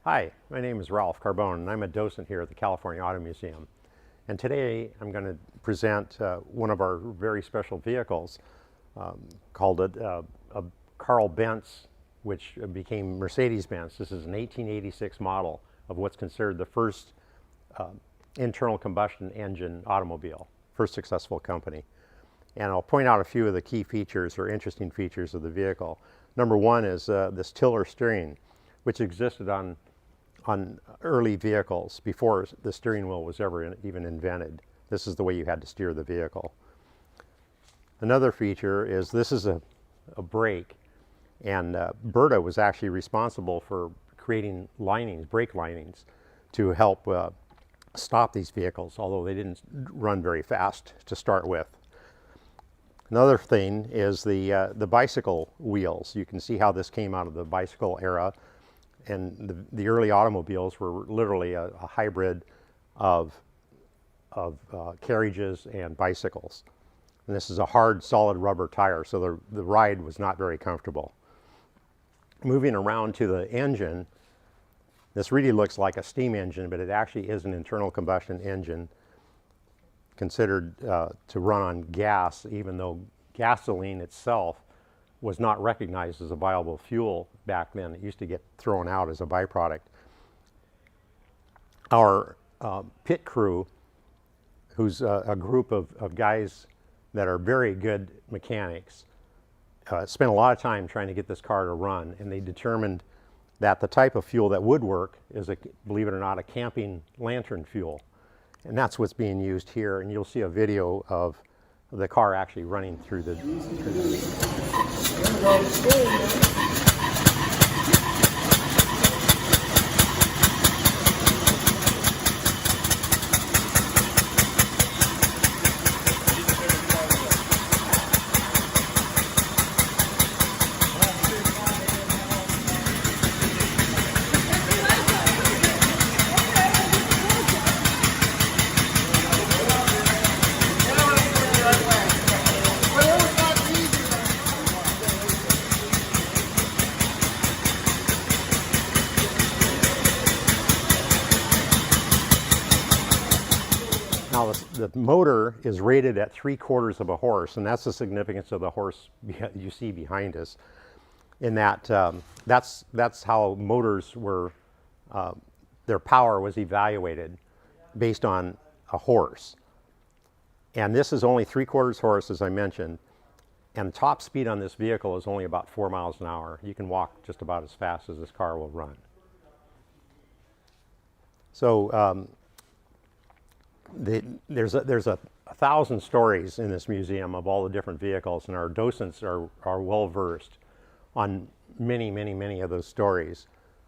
Hi, my name is Ralph Carbone, and I'm a docent here at the California Auto Museum. And today I'm going to present one of our very special vehicles called a Carl Benz, which became Mercedes-Benz. This is an 1886 model of what's considered the first internal combustion engine automobile, first successful company. And I'll point out a few of the key features or interesting features of the vehicle. Number one is this tiller steering, which existed on early vehicles before the steering wheel was ever even invented. This is the way you had to steer the vehicle. Another feature is this is a brake, and Berta was actually responsible for creating linings, brake linings, to help stop these vehicles, although they didn't run very fast to start with. Another thing is the bicycle wheels. You can see how this came out of the bicycle era. And the early automobiles were literally a hybrid of carriages and bicycles. And this is a hard, solid rubber tire, so the ride was not very comfortable. Moving around to the engine, this really looks like a steam engine, but it actually is an internal combustion engine considered to run on gas, even though gasoline itself was not recognized as a viable fuel back then. It used to get thrown out as a byproduct. Our pit crew, who's a group of guys that are very good mechanics, spent a lot of time trying to get this car to run, and they determined that the type of fuel that would work is, believe it or not, a camping lantern fuel. And that's what's being used here, and you'll see a video of the car actually running through the Now the motor is rated at 3/4 of a horse, and that's the significance of the horse you see behind us. In that that's how motors were, their power was evaluated based on a horse. And this is only 3/4 horse, as I mentioned, and top speed on this vehicle is only about 4 miles an hour. You can walk just about as fast as this car will run. So there's 1,000 stories in this museum of all the different vehicles, and our docents are well versed on many of those stories.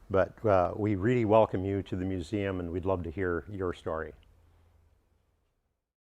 But we really welcome you to the museum, and we'd love to hear your story.